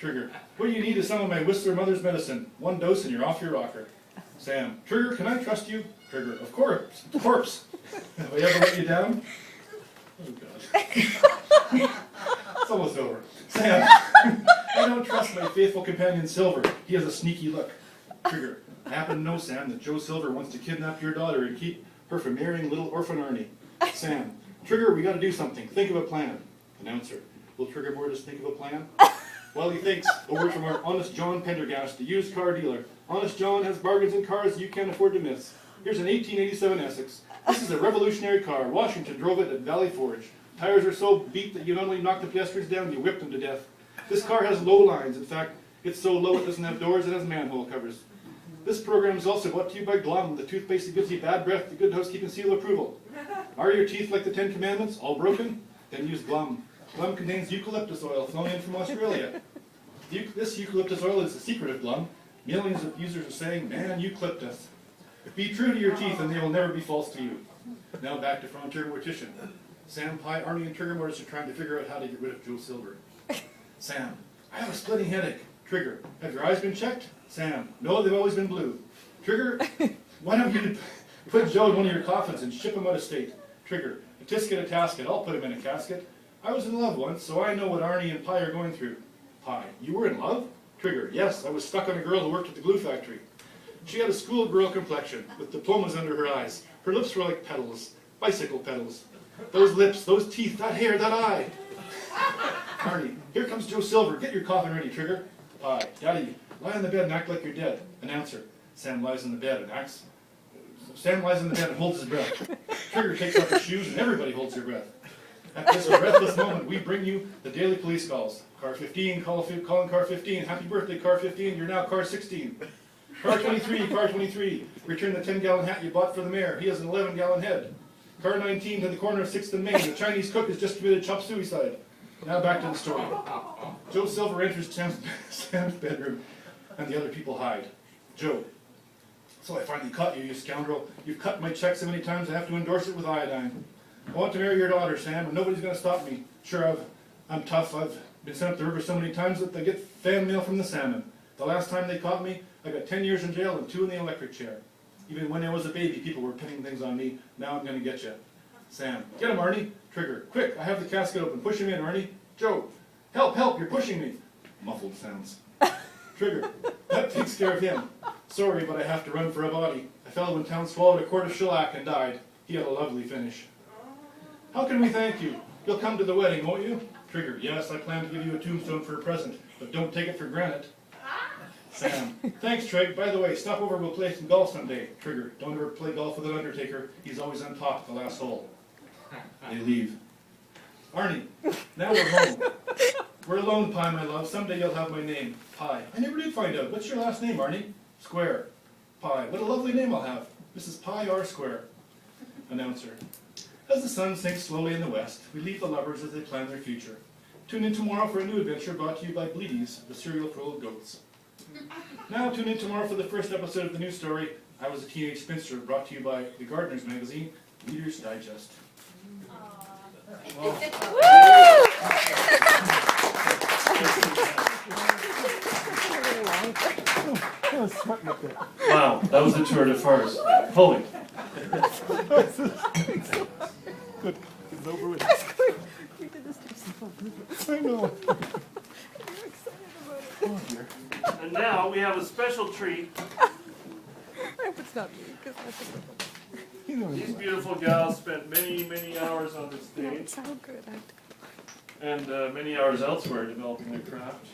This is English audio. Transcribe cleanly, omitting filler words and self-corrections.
Trigger, what do you need is some of my Whistler Mother's medicine. 1 dose and you're off your rocker. Sam, Trigger, can I trust you? Trigger, of course. Corpse. Have I ever let you down? Oh, God. It's almost over. Sam, I don't trust my faithful companion Silver. He has a sneaky look. Trigger, I happen to know, Sam, that Joe Silver wants to kidnap your daughter and keep her from marrying little orphan Arnie. Sam, Trigger, we got to do something. Think of a plan. Announcer, will Trigger Board just think of a plan? While he thinks, a word from our Honest John Pendergast, the used car dealer. Honest John has bargains in cars you can't afford to miss. Here's an 1887 Essex. This is a revolutionary car. Washington drove it at Valley Forge. Tires are so beat that you not only knock the pedestrians down, you whip them to death. This car has low lines. In fact, it's so low it doesn't have doors, it has manhole covers. This program is also brought to you by Glum, the toothpaste that gives you bad breath, the good housekeeping seal of approval. Are your teeth like the 10 Commandments, all broken? Then use Glum. Glum contains eucalyptus oil flown in from Australia. This eucalyptus oil is the secret of Glum. Millions of users are saying, man, eucalyptus. Be true to your teeth and they will never be false to you. Now back to Frontier Mortician. Sam, Pie, Arnie, and Trigger Mortis are trying to figure out how to get rid of Joe Silver. Sam, I have a splitting headache. Trigger, have your eyes been checked? Sam, no, they've always been blue. Trigger, why don't you put Joe in one of your coffins and ship him out of state? Trigger, a tisket, a tasket, I'll put him in a casket. I was in love once, so I know what Arnie and Pie are going through. Pie, you were in love? Trigger, yes, I was stuck on a girl who worked at the glue factory. She had a schoolgirl complexion, with diplomas under her eyes. Her lips were like petals, bicycle pedals. Those lips, those teeth, that hair, that eye. Arnie, here comes Joe Silver. Get your coffin ready, Trigger. Pie, Daddy, lie on the bed and act like you're dead. Announcer, Sam lies in the bed and acts. Sam lies in the bed and holds his breath. Trigger takes off his shoes and everybody holds their breath. At this breathless moment, we bring you the daily police calls. Car 15, calling car 15. Happy birthday, car 15. You're now car 16. Car 23, car 23. Return the 10-gallon hat you bought for the mayor. He has an 11-gallon head. Car 19 to the corner of 6th and Main. The Chinese cook has just committed chop suicide. Now back to the story. Joe Silver enters Sam's bedroom and the other people hide. Joe, so I finally caught you, you scoundrel. You've cut my check so many times I have to endorse it with iodine. I want to marry your daughter, Sam, and nobody's going to stop me. Sure, I'm tough. I've been sent up the river so many times that I get fan mail from the salmon. The last time they caught me, I got 10 years in jail and 2 in the electric chair. Even when I was a baby, people were pinning things on me. Now I'm going to get you. Sam, get him, Arnie. Trigger, quick, I have the casket open. Push him in, Arnie. Joe, help, help, you're pushing me. Muffled sounds. Trigger, that takes care of him. Sorry, but I have to run for a body. A fellow in town swallowed a quart of shellac and died. He had a lovely finish. How can we thank you? You'll come to the wedding, won't you? Trigger, yes, I plan to give you a tombstone for a present, but don't take it for granted. Sam, thanks, Trig. By the way, stop over, we'll play some golf someday. Trigger, don't ever play golf with an undertaker. He's always on top of the last hole. They leave. Arnie, now we're home. We're alone, Pie, my love. Someday you'll have my name. Pie. I never did find out. What's your last name, Arnie? Square. Pie. What a lovely name I'll have. Mrs. Pie R. Square. Announcer. As the sun sinks slowly in the west, we leave the lovers as they plan their future. Tune in tomorrow for a new adventure brought to you by Bleedies, the cereal for old goats. Now tune in tomorrow for the first episode of the new story, I Was a Teenage Spinster, brought to you by the Gardener's Magazine, Reader's Digest. Wow, that was a tour de farce. Holy. Good. It's over with. We did this to yourself. I know. You're excited about it. Oh, dear. And now we have a special treat. I hope it's not me, because that's a You know, These beautiful gals spent many, many hours on the no, stage it's so good. I have to go. and many hours elsewhere developing their craft.